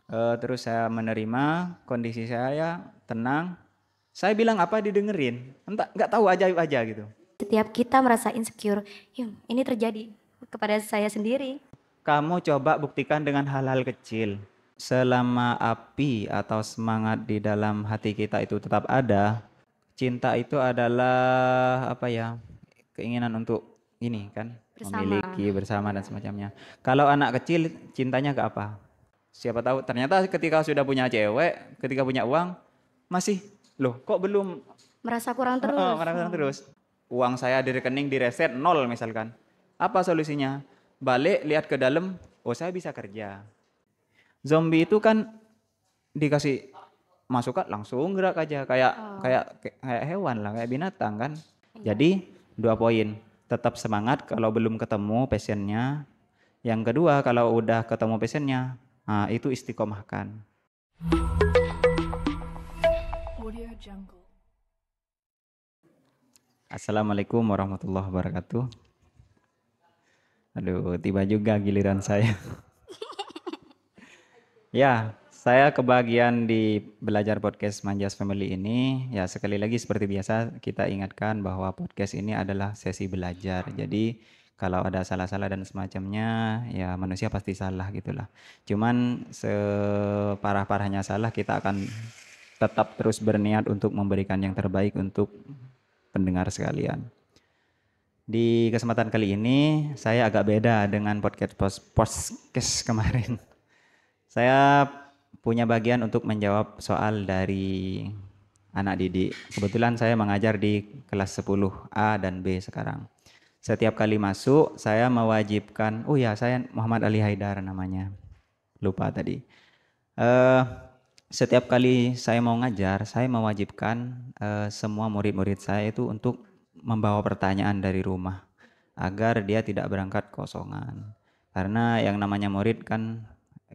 Terus saya menerima kondisi saya tenang. Saya bilang apa didengerin, entah nggak tahu ajaib aja gitu. Setiap kita merasa insecure, ini terjadi kepada saya sendiri. Kamu coba buktikan dengan hal-hal kecil. Selama api atau semangat di dalam hati kita itu tetap ada, cinta itu adalah apa ya? Keinginan untuk ini kan, Bersama. memiliki bersama dan Iya. semacamnya. Kalau anak kecil cintanya ke apa? Siapa tahu ternyata ketika sudah punya cewek, ketika punya uang, masih loh kok belum Merasa kurang terus. marah-marah terus. Uang saya di rekening direset nol misalkan. Apa solusinya? Balik lihat ke dalam, oh saya bisa kerja. Zombie itu kan dikasih masukan langsung gerak aja kayak Oh, kayak kayak hewan lah, kayak binatang kan. iya. Jadi 2 poin, tetap semangat kalau belum ketemu passionnya. Yang kedua kalau udah ketemu passionnya, nah, itu istiqomahkan. Assalamualaikum warahmatullahi wabarakatuh. Aduh, tiba juga giliran saya. Ya, saya kebagian di belajar podcast Manjas Family ini. Ya, sekali lagi seperti biasa kita ingatkan bahwa podcast ini adalah sesi belajar. Jadi, kalau ada salah-salah dan semacamnya, ya manusia pasti salah gitulah. Cuman separah-parahnya salah, kita akan tetap terus berniat untuk memberikan yang terbaik untuk pendengar sekalian. Di kesempatan kali ini, saya agak beda dengan podcast kemarin. Saya punya bagian untuk menjawab soal dari anak didik. Kebetulan saya mengajar di kelas 10A dan B sekarang. Setiap kali masuk, saya mewajibkan, oh ya saya Muhammad Ali Haidar namanya, lupa tadi. Eh, Setiap kali saya mau ngajar, saya mewajibkan semua murid-murid saya itu untuk membawa pertanyaan dari rumah agar dia tidak berangkat kosongan. Karena yang namanya murid kan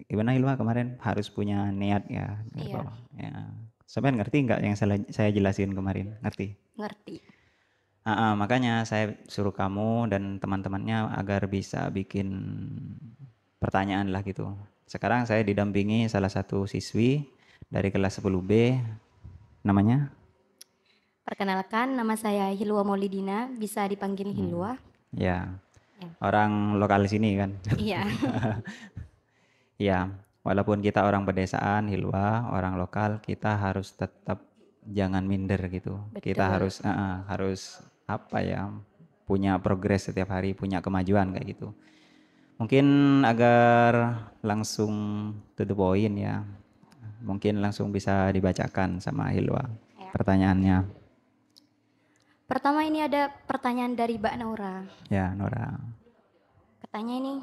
gimana Hilma kemarin harus punya niat ya. Iya, Ya. Sampai ngerti nggak yang saya jelasin kemarin? Ngerti? ngerti. Makanya saya suruh kamu dan teman-temannya agar bisa bikin pertanyaan lah gitu. Sekarang saya didampingi salah satu siswi dari kelas 10B, namanya? Perkenalkan, nama saya Hilwa Maulidina, bisa dipanggil Hmm, Hilwa. ya, Ya. orang lokal sini kan. Iya, Ya, walaupun kita orang pedesaan, Hilwa, orang lokal, kita harus tetap jangan minder gitu. Kita betul. harus apa ya, punya progres setiap hari, punya kemajuan kayak gitu. Mungkin agar langsung to the point ya, mungkin langsung bisa dibacakan sama Hilwa Ya. pertanyaannya. Pertama ini ada pertanyaan dari Mbak Naura. Ya, Nora. Katanya ini,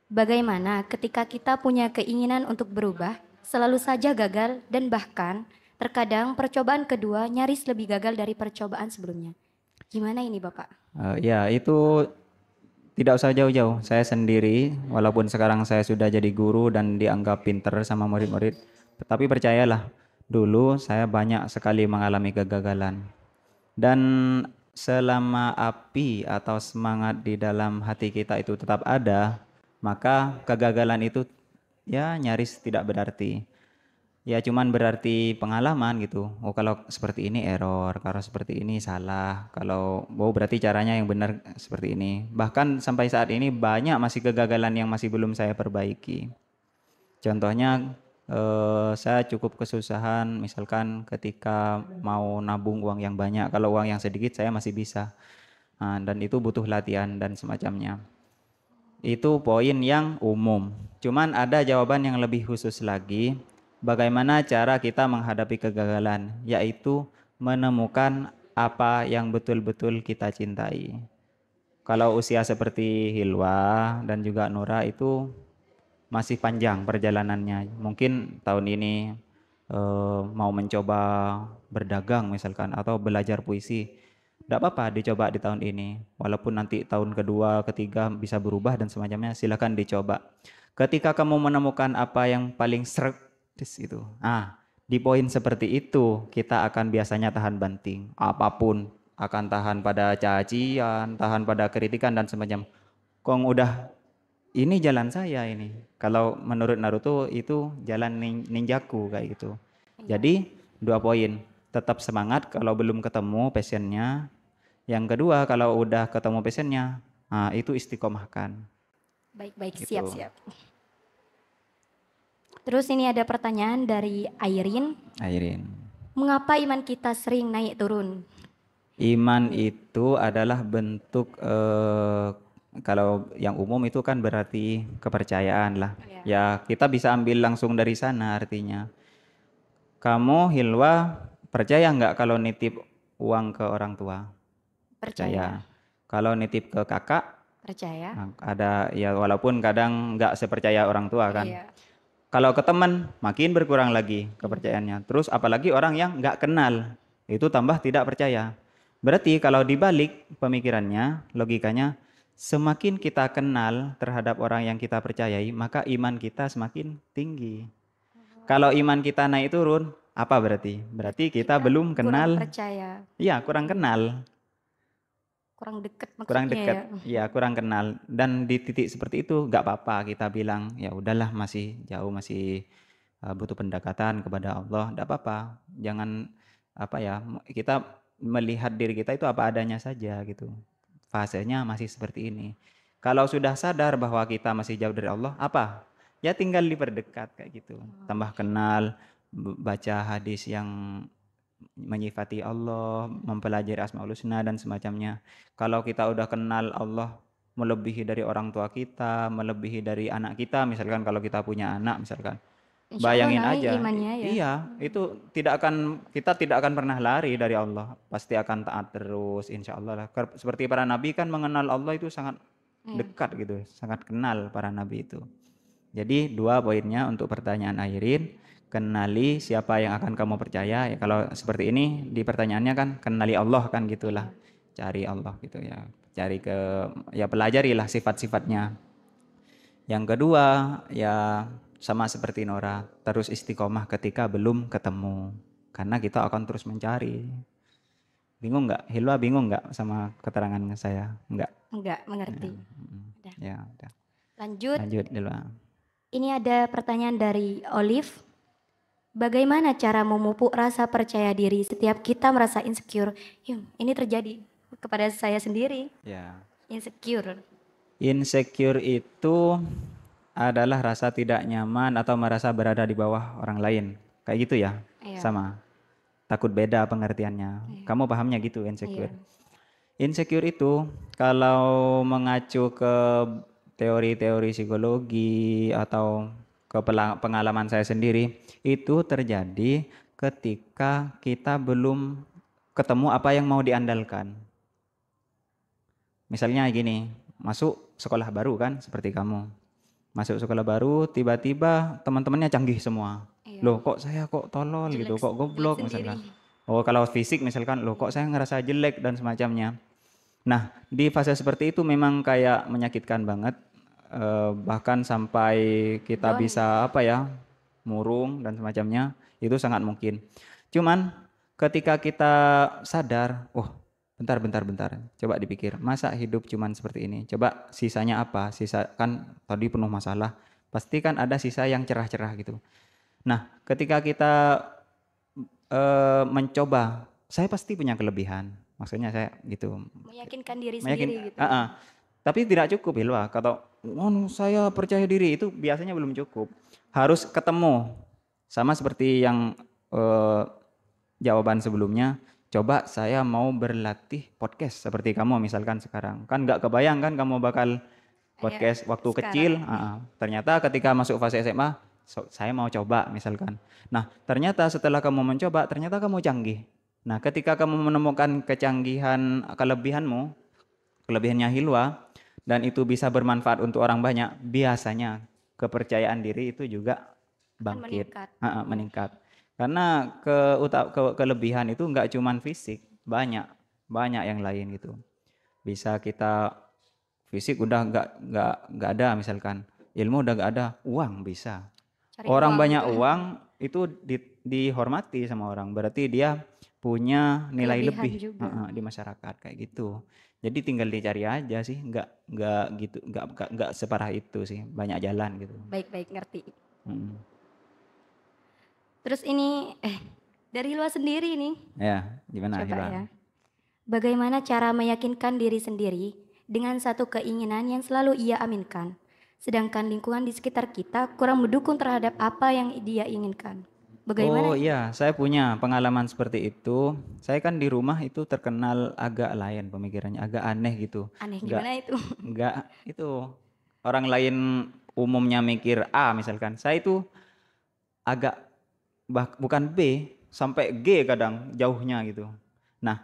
bagaimana ketika kita punya keinginan untuk berubah, selalu saja gagal dan bahkan terkadang percobaan kedua nyaris lebih gagal dari percobaan sebelumnya. Gimana ini Bapak? Ya, itu tidak usah jauh-jauh. Saya sendiri, walaupun sekarang saya sudah jadi guru dan dianggap pinter sama murid-murid, tapi percayalah, dulu saya banyak sekali mengalami kegagalan. Dan selama api atau semangat di dalam hati kita itu tetap ada, maka kegagalan itu ya nyaris tidak berarti. Ya cuman berarti pengalaman gitu. Oh kalau seperti ini error, kalau seperti ini salah, kalau oh berarti caranya yang benar seperti ini. Bahkan sampai saat ini banyak masih kegagalan yang masih belum saya perbaiki. Contohnya saya cukup kesusahan misalkan ketika mau nabung uang yang banyak. Kalau uang yang sedikit saya masih bisa. Nah, dan itu butuh latihan dan semacamnya. Itu poin yang umum. Cuman ada jawaban yang lebih khusus lagi. Bagaimana cara kita menghadapi kegagalan, yaitu menemukan apa yang betul-betul kita cintai. Kalau usia seperti Hilwa dan juga Nura itu masih panjang perjalanannya. Mungkin tahun ini mau mencoba berdagang misalkan atau belajar puisi. Tidak apa-apa dicoba di tahun ini. Walaupun nanti tahun kedua, ketiga bisa berubah dan semacamnya, silakan dicoba. Ketika kamu menemukan apa yang paling srek itu. Di poin seperti itu kita akan biasanya tahan banting. Apapun akan tahan pada cacian, tahan pada kritikan dan semacam. Kong udah ini jalan saya ini. Kalau menurut Naruto itu jalan ninjaku kayak gitu. Iya. Jadi 2 poin, tetap semangat kalau belum ketemu passionnya. Yang kedua kalau udah ketemu passionnya, nah itu istiqomahkan Baik-baik, gitu. siap-siap. Terus ini ada pertanyaan dari Airin. Airin. Mengapa iman kita sering naik turun? Iman Nih, itu adalah bentuk kalau yang umum itu kan berarti kepercayaan lah. ya, Ya kita bisa ambil langsung dari sana artinya. Kamu Hilwa percaya nggak kalau nitip uang ke orang tua? percaya, Percaya. Kalau nitip ke kakak, percaya. nah, ada ya walaupun kadang nggak sepercaya orang tua kan. Iya. Kalau ke teman makin berkurang lagi Hmm. kepercayaannya. Terus apalagi orang yang nggak kenal itu tambah tidak percaya. Berarti kalau dibalik pemikirannya, logikanya semakin kita kenal terhadap orang yang kita percayai, maka iman kita semakin tinggi. Kalau iman kita naik turun, apa berarti? Berarti Berarti kita kita belum kurang kenal. percaya. Iya, kurang Hmm. kenal, Kurang dekat kurang maksudnya ya. dekat. Iya, kurang kenal. Dan di titik seperti itu nggak apa-apa kita bilang, ya udahlah masih jauh, masih butuh pendekatan kepada Allah, nggak apa-apa. Jangan apa ya, kita melihat diri kita itu apa adanya saja gitu. Fasenya masih seperti ini. Kalau sudah sadar bahwa kita masih jauh dari Allah, apa? Ya tinggal diperdekat kayak gitu. Tambah kenal, baca hadis yang menyifati Allah, mempelajari Asmaul Husna dan semacamnya. Kalau kita udah kenal Allah melebihi dari orang tua kita, melebihi dari anak kita, misalkan kalau kita punya anak misalkan. Insya Allah Bayangin naik aja, imannya ya. iya, itu kita tidak akan pernah lari dari Allah, pasti akan taat terus, insya Allah lah. Seperti para nabi kan mengenal Allah itu sangat Iya. dekat gitu, sangat kenal para nabi itu. Jadi 2 poinnya untuk pertanyaan Airin, kenali siapa yang akan kamu percaya. Ya, kalau seperti ini di pertanyaannya kan kenali Allah kan gitulah, Iya. cari Allah gitu ya, cari ke ya pelajarilah sifat-sifatnya. Yang kedua, ya sama seperti Nora, terus istiqomah ketika belum ketemu. Karena kita akan terus mencari. Bingung nggak? Hilwa bingung nggak sama keterangan saya? Nggak. Enggak Ya, mengerti. Udah. ya udah. Lanjut. Lanjut Hilwa. Ini ada pertanyaan dari Olive. Bagaimana cara memupuk rasa percaya diri setiap kita merasa insecure? Ini terjadi kepada saya sendiri. Ya. Insecure. Insecure itu adalah rasa tidak nyaman atau merasa berada di bawah orang lain. Kayak gitu ya? Iya. Sama. Takut beda pengertiannya. Iya. Kamu pahamnya gitu Iya. insecure. Insecure itu kalau mengacu ke teori-teori psikologi atau ke pengalaman saya sendiri, itu terjadi ketika kita belum ketemu apa yang mau diandalkan. Misalnya gini, masuk sekolah baru kan seperti kamu. Masuk sekolah baru, tiba-tiba teman-temannya canggih semua. Iya. Loh kok saya kok tolol gitu, kok Jelek goblok sendiri. misalkan. Oh kalau fisik misalkan, loh kok saya ngerasa jelek dan semacamnya. Nah di fase seperti itu memang kayak menyakitkan banget. Bahkan sampai kita Down. bisa apa ya, murung dan semacamnya, itu sangat mungkin. Cuman ketika kita sadar, oh bentar, coba dipikir, masa hidup cuman seperti ini? Coba sisanya apa? Sisa kan tadi penuh masalah, pasti kan ada sisa yang cerah-cerah gitu. Nah, ketika kita mencoba, saya pasti punya kelebihan. Maksudnya saya gitu, Meyakinkan diri meyakin, sendiri gitu. tapi tidak cukup Hilwa. Kalau saya percaya diri itu biasanya belum cukup. Harus ketemu. Sama seperti yang jawaban sebelumnya. Coba saya mau berlatih podcast seperti kamu misalkan sekarang. Kan nggak kebayang kan kamu bakal podcast waktu kecil. Sekarang. Ternyata ketika masuk fase SMA, saya mau coba misalkan. Nah, ternyata setelah kamu mencoba, ternyata kamu canggih. Nah, ketika kamu menemukan kecanggihan, kelebihannya Hilwa, dan itu bisa bermanfaat untuk orang banyak, biasanya kepercayaan diri itu juga Akan bangkit, meningkat. meningkat. Karena kelebihan itu nggak cuman fisik, banyak yang lain gitu. Bisa kita fisik udah nggak ada misalkan, ilmu udah nggak ada, uang bisa. Cari Orang uang banyak gitu. uang itu dihormati sama orang, berarti dia punya nilai Kelebihan lebih juga. di masyarakat kayak gitu. Jadi tinggal dicari aja sih, nggak gitu, nggak separah itu sih, banyak jalan gitu. Baik-baik, ngerti. Mm. Terus ini, dari luar sendiri nih, Ya, gimana coba Hilal? ya. Bagaimana cara meyakinkan diri sendiri dengan satu keinginan yang selalu ia aminkan, sedangkan lingkungan di sekitar kita kurang mendukung terhadap apa yang dia inginkan. Oh Bagaimana? iya, saya punya pengalaman seperti itu. Saya kan di rumah itu terkenal agak lain pemikirannya, agak aneh gitu. Aneh Nggak, gimana itu? nggak itu orang lain umumnya mikir A misalkan. Saya itu agak bukan B sampai G kadang jauhnya gitu. Nah,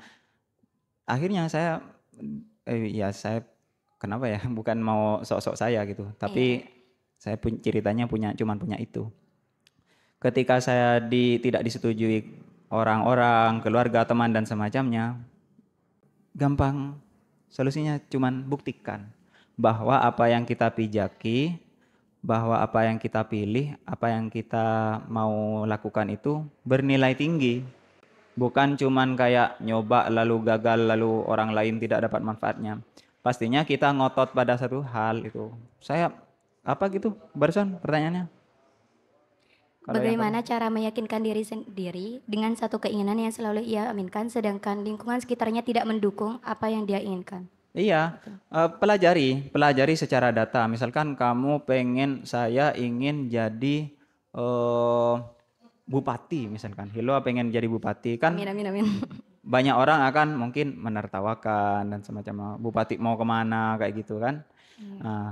akhirnya saya ya saya kenapa ya? Bukan mau sok-sok saya gitu, Iya, tapi saya ceritanya cuman punya itu. Ketika saya tidak disetujui orang-orang, keluarga, teman dan semacamnya, gampang solusinya cuman buktikan bahwa apa yang kita pijaki, bahwa apa yang kita pilih, apa yang kita mau lakukan itu bernilai tinggi. Bukan cuman kayak nyoba lalu gagal lalu orang lain tidak dapat manfaatnya. Pastinya kita ngotot pada satu hal itu. Saya apa gitu barusan pertanyaannya? Kalau yang bagaimana kedua. cara meyakinkan diri sendiri dengan satu keinginan yang selalu ia aminkan, sedangkan lingkungan sekitarnya tidak mendukung apa yang dia inginkan? Iya, Gitu. pelajari secara data. Misalkan kamu saya ingin jadi eh, bupati, misalkan. Hilwa pengen jadi bupati, kan Amin, amin, amin. banyak orang akan mungkin menertawakan dan semacamnya. Bupati mau kemana kayak gitu kan. Iya. Nah,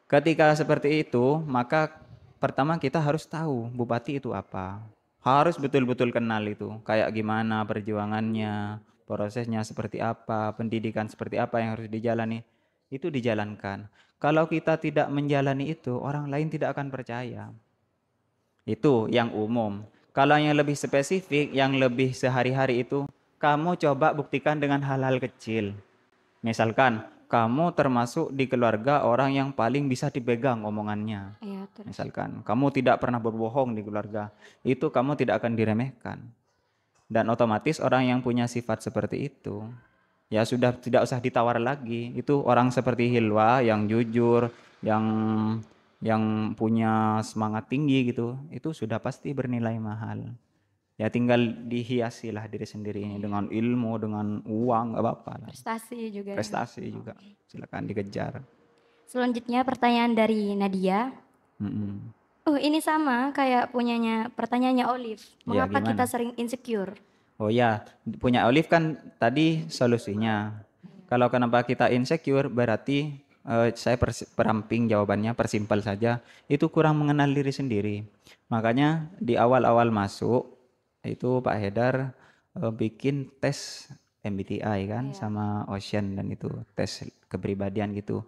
ketika seperti itu, maka pertama kita harus tahu bupati itu apa. Harus betul-betul kenal itu, kayak gimana perjuangannya, prosesnya seperti apa, pendidikan seperti apa yang harus dijalani. Itu dijalankan. Kalau kita tidak menjalani itu, orang lain tidak akan percaya. Itu yang umum. Kalau yang lebih spesifik, yang lebih sehari-hari itu, kamu coba buktikan dengan hal-hal kecil. Misalkan, kamu termasuk di keluarga orang yang paling bisa dipegang omongannya. Iya, terus. Misalkan, kamu tidak pernah berbohong di keluarga, itu kamu tidak akan diremehkan. Dan otomatis orang yang punya sifat seperti itu, ya sudah tidak usah ditawar lagi. Itu orang seperti Hilwa yang jujur, yang punya semangat tinggi gitu, itu sudah pasti bernilai mahal. Ya tinggal dihiasilah diri sendiri ini dengan ilmu, dengan uang, gak apa-apa lah. Prestasi juga ya. Prestasi juga, silakan dikejar. Selanjutnya pertanyaan dari Nadia. Mm-mm. Ini sama kayak punyanya pertanyaannya Olive. Ya Mengapa kita gimana? sering insecure? Oh ya, punya Olive kan tadi solusinya. Kalau kenapa kita insecure berarti saya peramping jawabannya, persimpel saja. Itu kurang mengenal diri sendiri. Makanya di awal-awal masuk itu Pak Hedar bikin tes MBTI kan Iya. sama Ocean dan itu tes kepribadian gitu.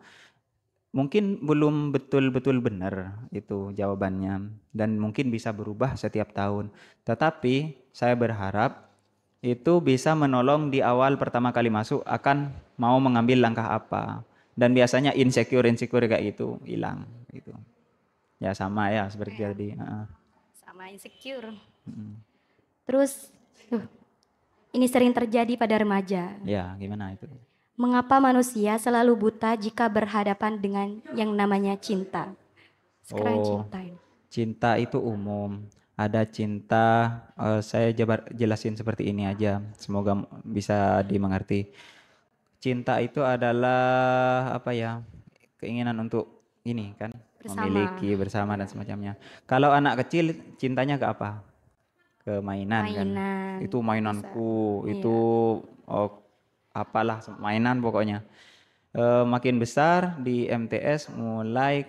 Mungkin belum betul-betul benar itu jawabannya dan mungkin bisa berubah setiap tahun. Tetapi saya berharap itu bisa menolong di awal pertama kali masuk akan mau mengambil langkah apa. Dan biasanya insecure kayak itu hilang gitu. Ya sama ya seperti Iya. tadi. Sama insecure. Mm. Terus, ini sering terjadi pada remaja. Ya gimana itu? Mengapa manusia selalu buta jika berhadapan dengan yang namanya cinta? Sekarang Oh, cinta ini. cinta itu umum. Ada cinta, saya jelasin seperti ini aja. Semoga bisa dimengerti. Cinta itu adalah apa ya? Keinginan untuk ini kan, Bersama. memiliki bersama dan Iya. semacamnya. Kalau anak kecil cintanya ke apa? Ke mainan kan. Mainan. Itu Bisa. mainanku, itu Iya. oh, apalah mainan pokoknya. Makin besar di MTS mulai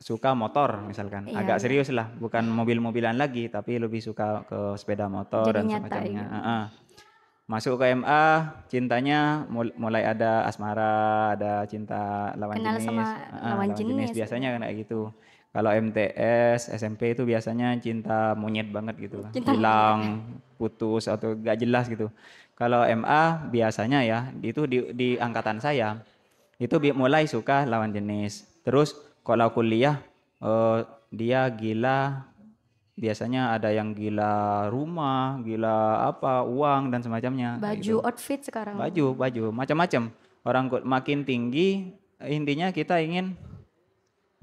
suka motor misalkan. Iya, Agak iya. serius lah, bukan mobil-mobilan lagi, tapi lebih suka ke sepeda motor Jadi dan nyata semacamnya. ya. Masuk ke MA, cintanya mulai ada asmara, ada cinta lawan Kenal jenis, sama lawan lawan jenis jenis. biasanya kan kayak gitu. Kalau MTS, SMP itu biasanya cinta monyet banget gitu, Cinta monyet. hilang, putus atau gak jelas gitu. Kalau MA biasanya ya, itu di angkatan saya, itu mulai suka lawan jenis. Terus kalau kuliah, dia gila biasanya ada yang gila rumah, gila apa, uang dan semacamnya kayak Baju, gitu. outfit sekarang. Baju, macam-macam. Orang makin tinggi, intinya kita ingin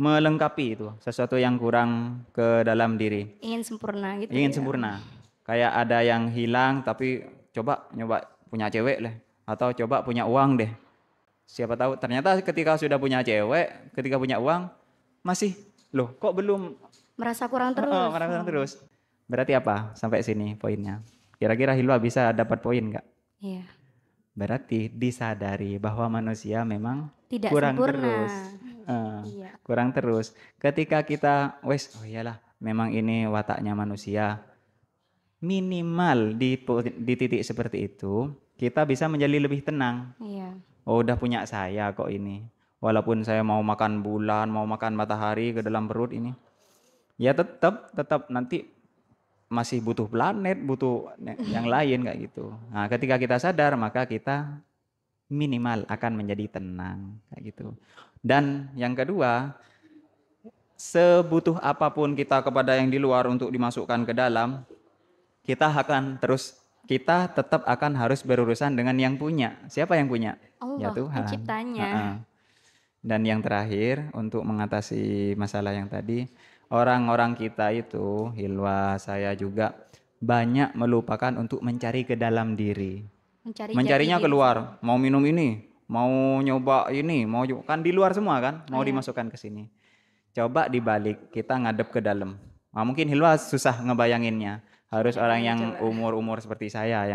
melengkapi itu, sesuatu yang kurang ke dalam diri. Ingin sempurna gitu Ingin ya. sempurna. Kayak ada yang hilang tapi coba nyoba punya cewek lah atau coba punya uang deh. Siapa tahu ternyata ketika sudah punya cewek, ketika punya uang masih loh kok belum Merasa kurang terus. marah terus. Berarti apa sampai sini poinnya? Kira-kira Hilwa bisa dapat poin nggak? Iya. Berarti disadari bahwa manusia memang Tidak kurang sempurna. terus. Iya. Kurang terus. Ketika kita, wes, oh iyalah, memang ini wataknya manusia. Minimal di titik seperti itu, kita bisa menjadi lebih tenang. Iya. Oh, udah punya saya kok ini. Walaupun saya mau makan bulan, mau makan matahari ke dalam perut ini, ya tetap nanti masih butuh planet, butuh yang lain kayak gitu. Nah, ketika kita sadar, maka kita minimal akan menjadi tenang kayak gitu. Dan yang kedua, sebutuh apapun kita kepada yang di luar untuk dimasukkan ke dalam, kita tetap akan harus berurusan dengan yang punya. Siapa yang punya? Ya Allah, Tuhan. penciptanya. Ha-ha. Dan yang terakhir untuk mengatasi masalah yang tadi, orang-orang kita itu, Hilwa, saya juga banyak melupakan untuk mencari ke dalam diri. Mencari jati Mencarinya diri. keluar, mau minum ini, mau nyoba ini, kan di luar semua kan, mau Iya. dimasukkan ke sini. Coba dibalik, kita ngadep ke dalam. Nah, mungkin Hilwa susah ngebayanginnya. Harus orang yang umur-umur seperti saya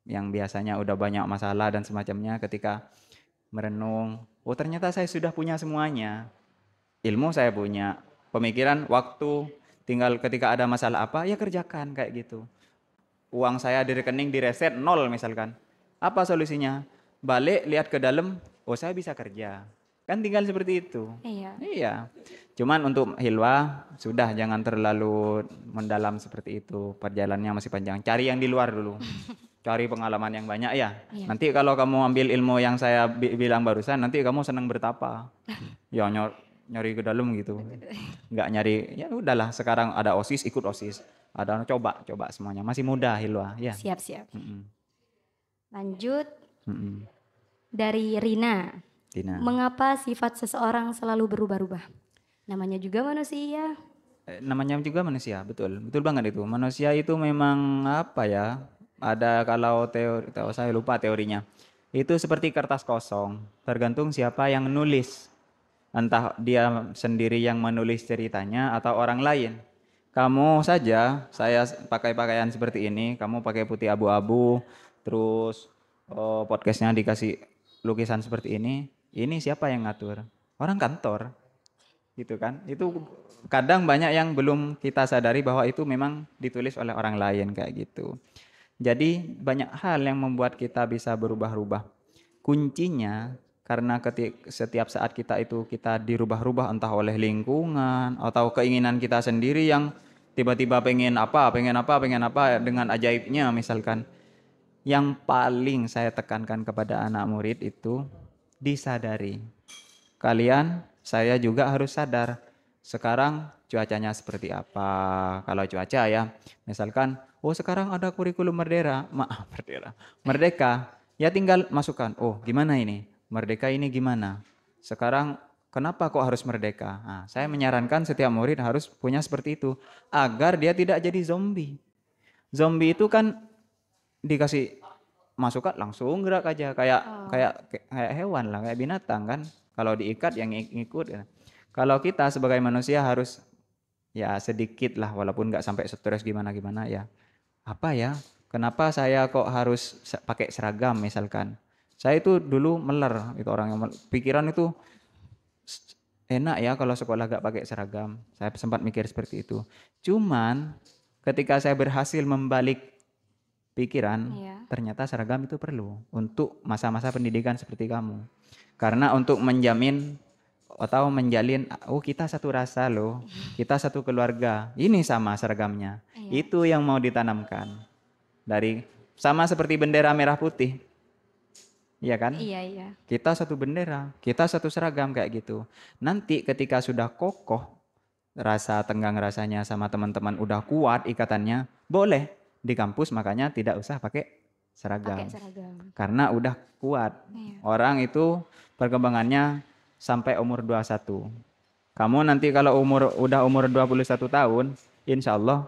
yang biasanya udah banyak masalah dan semacamnya ketika merenung, oh ternyata saya sudah punya semuanya. Ilmu saya punya, pemikiran, waktu, tinggal ketika ada masalah apa, ya kerjakan kayak gitu. Uang saya di rekening direset nol misalkan. Apa solusinya? Balik lihat ke dalam, oh saya bisa kerja. Kan tinggal seperti itu. Iya. Iya. Cuman untuk Hilwa, sudah jangan terlalu mendalam seperti itu. Perjalanannya masih panjang. Cari yang di luar dulu. Cari pengalaman yang banyak ya. Iya. Nanti kalau kamu ambil ilmu yang saya bilang barusan, nanti kamu senang bertapa. Ya nyari ke dalam gitu. Nggak nyari, ya udahlah sekarang ada OSIS, ikut OSIS. Ada coba semuanya. Masih muda Hilwa, ya. Siap-siap. Mm-mm. Lanjut Mm-mm. dari Rina. Tina. Mengapa sifat seseorang selalu berubah-ubah? Namanya juga manusia. Namanya juga manusia, betul banget itu. Manusia itu memang apa ya? Ada kalau teori, saya lupa teorinya. Itu seperti kertas kosong, tergantung siapa yang nulis. Entah dia sendiri yang menulis ceritanya atau orang lain. Kamu saja, saya pakai pakaian seperti ini, kamu pakai putih abu-abu, terus podcastnya dikasih lukisan seperti ini siapa yang ngatur? Orang kantor, gitu kan? Itu kadang banyak yang belum kita sadari bahwa itu memang ditulis oleh orang lain kayak gitu. Jadi banyak hal yang membuat kita bisa berubah-ubah. Kuncinya karena setiap saat kita dirubah-rubah entah oleh lingkungan atau keinginan kita sendiri yang tiba-tiba pengen apa dengan ajaibnya misalkan. Yang paling saya tekankan kepada anak murid itu disadari. Kalian, saya juga harus sadar. Sekarang cuacanya seperti apa? Kalau cuaca ya, misalkan, oh sekarang ada kurikulum Merdeka. Ya tinggal masukkan, oh gimana ini? Merdeka ini gimana? Sekarang kenapa kok harus merdeka? Nah, saya menyarankan setiap murid harus punya seperti itu. Agar dia tidak jadi zombie. Zombie itu kan dikasih masukan langsung gerak aja kayak hewan lah, kayak binatang kan. Kalau diikat yang ngikut ya. Kalau kita sebagai manusia harus ya sedikit lah walaupun nggak sampai stres gimana ya. Apa ya? Kenapa saya kok harus pakai seragam misalkan? Saya itu dulu meler, itu orang yang pikiran itu enak ya kalau sekolah gak pakai seragam. Saya sempat mikir seperti itu. Cuman ketika saya berhasil membalik pikiran, ternyata seragam itu perlu untuk masa-masa pendidikan seperti kamu. Karena untuk menjamin atau menjalin, oh kita satu rasa loh, kita satu keluarga, ini sama seragamnya. Itu yang mau ditanamkan. Sama seperti bendera merah putih. Iya kan? Iya. Kita satu bendera, kita satu seragam kayak gitu. Nanti ketika sudah kokoh, rasa tenggang rasanya sama teman-teman udah kuat ikatannya, boleh di kampus, makanya tidak usah pakai Pakai seragam. seragam. Karena udah kuat. Iya. Orang itu perkembangannya sampai umur 21. Kamu nanti kalau udah umur 21 tahun, insya Allah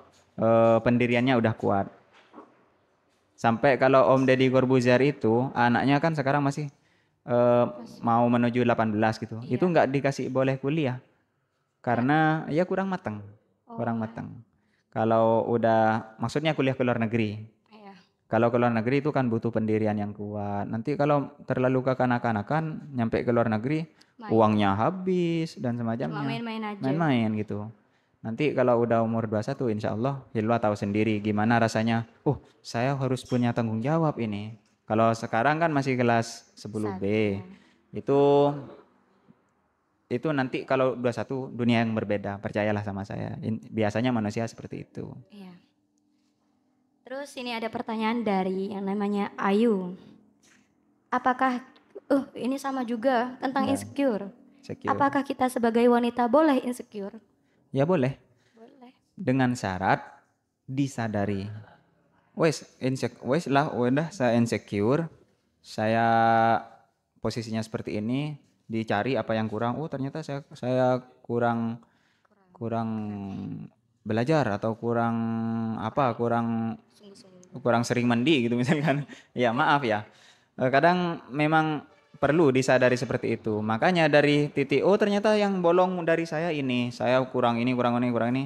pendiriannya udah kuat. Sampai kalau Om Deddy Corbuzier itu, anaknya kan sekarang masih eh, mau menuju 18 gitu. Itu Iya. nggak dikasih boleh kuliah. Karena ya kurang matang. Kurang Oh, matang. Kalau udah, maksudnya kuliah ke luar negeri. iya. Kalau ke luar negeri itu kan butuh pendirian yang kuat. Nanti kalau terlalu kekanak-kanakan, nyampe ke luar negeri, Main. uangnya habis dan Cuma semacamnya. main-main aja. Main-main gitu. Nanti kalau udah umur 21, insya Allah Hilwa tahu sendiri gimana rasanya. Saya harus punya tanggung jawab ini. Kalau sekarang kan masih kelas 10B. Iya. Itu nanti kalau 21 dunia yang berbeda, percayalah sama saya. Biasanya manusia seperti itu. Iya. Terus ini ada pertanyaan dari yang namanya Ayu. Apakah ini sama juga tentang Ya, insecure. secure. Apakah kita sebagai wanita boleh insecure? Ya boleh, Boleh. dengan syarat disadari. Wes lah, udah saya insecure, saya posisinya seperti ini, dicari apa yang kurang. Oh ternyata saya kurang kurang belajar atau kurang apa, Sungguh-sungguh. kurang sering mandi gitu misalkan. Ya maaf ya. Kadang memang perlu disadari seperti itu. Makanya dari titik ternyata yang bolong dari saya ini, saya kurang ini, kurang ini, kurang ini.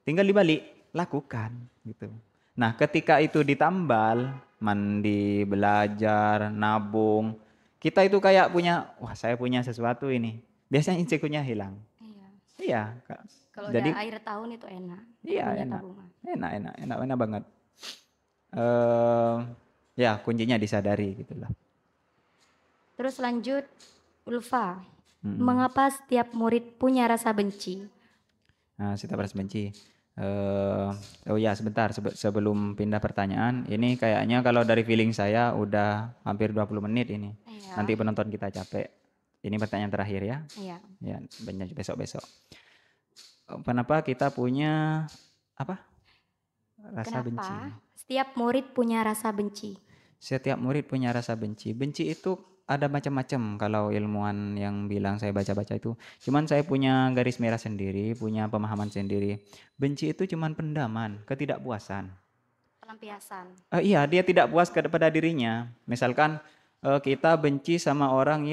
Tinggal dibalik, lakukan gitu. Nah, ketika itu ditambal, mandi, belajar, nabung, kita itu kayak punya, wah saya punya sesuatu ini. Biasanya insecure-nya hilang. Iya. Iya, Kak. Kalau Jadi udah akhir tahun itu enak. iya Punya enak. tabungan. Enak banget. Ya kuncinya disadari gitulah. Terus lanjut Ulfa. Mm-mm. Mengapa setiap murid punya rasa benci? Nah, kita balas benci. Oh ya sebentar sebelum pindah pertanyaan, ini kayaknya kalau dari feeling saya udah hampir 20 menit ini. Iya. Nanti penonton kita capek. Ini pertanyaan terakhir ya. Iya. Ya, besok-besok. Kenapa kita punya apa? Rasa Kenapa benci. setiap murid punya rasa benci? Setiap murid punya rasa benci. Benci itu ada macam-macam kalau ilmuwan yang bilang saya baca-baca itu. Cuman saya punya garis merah sendiri, punya pemahaman sendiri. Benci itu cuman pendaman, ketidakpuasan. Pelampiasan. Iya, dia tidak puas kepada dirinya. Misalkan kita benci sama orang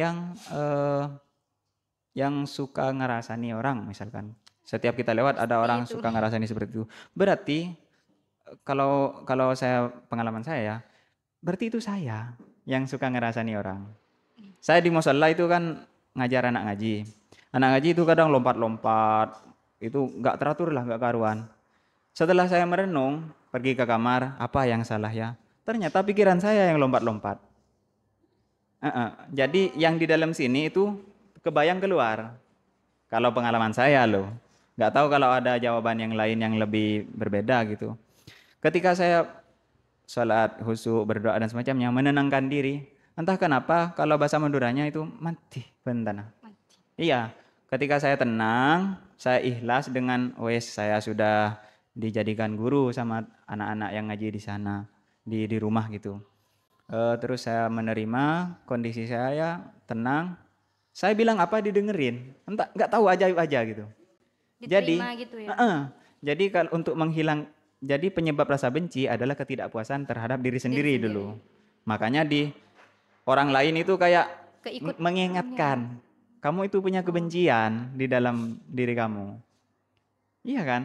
yang suka ngerasani orang, misalkan. Setiap kita lewat ada orang itu. suka ngerasani seperti itu. Berarti kalau saya pengalaman saya ya, berarti itu saya yang suka ngerasani orang. Saya di musala itu kan ngajar anak ngaji. Anak ngaji itu kadang lompat-lompat, itu nggak teratur lah, nggak karuan. Setelah saya merenung, pergi ke kamar, apa yang salah ya? Ternyata pikiran saya yang lompat-lompat. Jadi yang di dalam sini itu kebayang keluar. Kalau pengalaman saya loh. Nggak tahu kalau ada jawaban yang lain yang lebih berbeda gitu. Ketika saya sholat, khusyuk, berdoa dan semacamnya, menenangkan diri. Entah kenapa kalau bahasa Maduranya itu mati bentana. Mati. Iya, ketika saya tenang, saya ikhlas dengan saya sudah dijadikan guru sama anak-anak yang ngaji di sana di rumah gitu. Terus saya menerima kondisi saya tenang. Saya bilang apa didengerin, entah nggak tahu ajaib aja gitu. Diterima gitu ya. Jadi kalau untuk jadi penyebab rasa benci adalah ketidakpuasan terhadap diri sendiri dulu. Makanya di orang lain itu kayak mengingatkan, kamu itu punya kebencian di dalam diri kamu. Iya kan?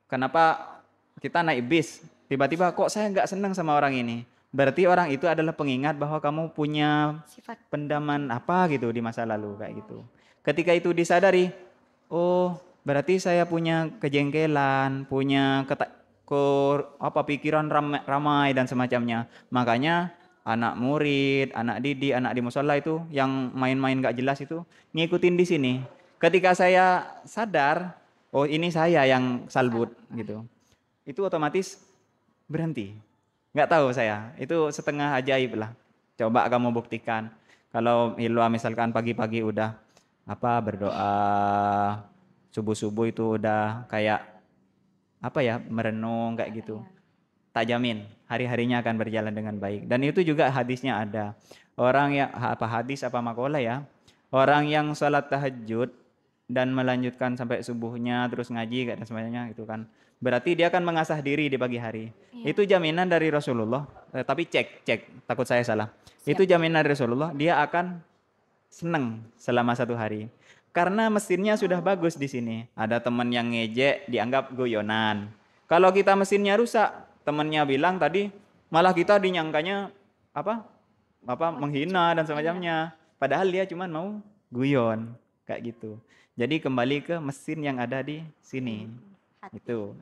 Kenapa kita naik bis, tiba-tiba kok saya nggak senang sama orang ini? Berarti orang itu adalah pengingat bahwa kamu punya Sifat pendaman apa gitu di masa lalu kayak gitu. Ketika itu disadari, oh berarti saya punya kejengkelan, punya pikiran ramai dan semacamnya. Makanya anak murid, anak didik, anak di musola itu yang main-main gak jelas itu ngikutin di sini. Ketika saya sadar, oh ini saya yang salbut gitu. Itu otomatis berhenti. Nggak tahu saya, itu setengah ajaib lah. Coba kamu buktikan. Kalau Hilwa misalkan pagi-pagi udah berdoa, subuh-subuh itu udah kayak apa ya, merenung kayak gitu. Tak jamin hari-harinya akan berjalan dengan baik. Dan itu juga hadisnya ada. Orang yang apa hadis apa makalah ya. Orang yang sholat tahajud dan melanjutkan sampai subuhnya terus ngaji dan sebagainya itu kan. Berarti dia akan mengasah diri di pagi hari. Iya. Itu jaminan dari Rasulullah. Tapi cek, takut saya salah. Siap. Itu jaminan dari Rasulullah, dia akan seneng selama 1 hari. Karena mesinnya sudah bagus di sini. Ada teman yang ngejek dianggap guyonan. Kalau kita mesinnya rusak, temannya bilang tadi malah kita dinyangkanya apa? Menghina dan semacamnya. Padahal dia cuma mau guyon kayak gitu. Jadi kembali ke mesin yang ada di sini. Hati. Itu.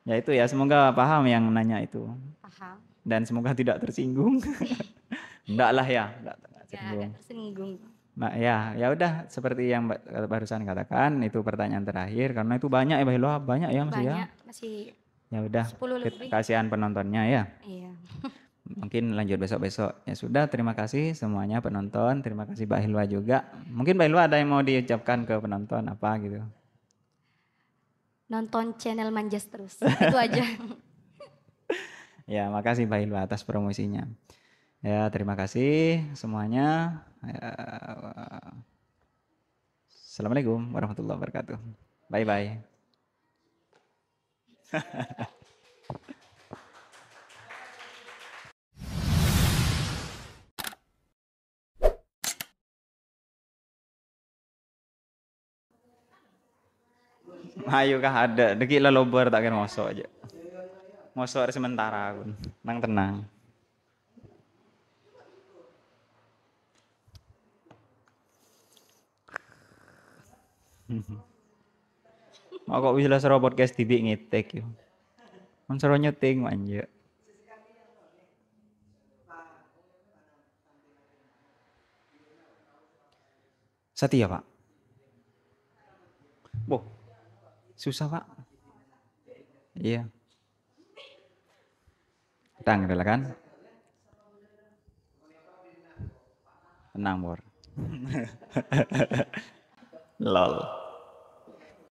Ya itu ya, semoga paham yang nanya itu. Paham. Dan semoga tidak tersinggung. Enggak lah ya, enggak Ya, tersinggung. agak tersinggung. Nah, ya udah seperti yang barusan katakan, itu pertanyaan terakhir karena itu banyak ya Mbak Hilwa, banyak ya masih ya. Banyak, masih Ya udah, 10 lebih. kasihan penontonnya ya. Iya. Mungkin lanjut besok-besok. Ya sudah, terima kasih semuanya penonton, terima kasih Mbak Hilwa juga. Mungkin Mbak Hilwa ada yang mau diucapkan ke penonton apa gitu. Nonton channel Manjas terus. Itu aja. Ya, makasih Mbak Hilwa atas promosinya. Ya, terima kasih semuanya. Ya, Assalamualaikum warahmatullahi wabarakatuh. Bye-bye. Ayo kah ada, deki lah lobar tak kira mosok aja. Mosok sementara aku, nang tenang. Mau kok bisa seru podcast TV ngetek yo. Mun seru nyeting manja. Setia Pak. Boh, susah Pak. Iya. Tenang adalah kan. Tenang Bor. Lol.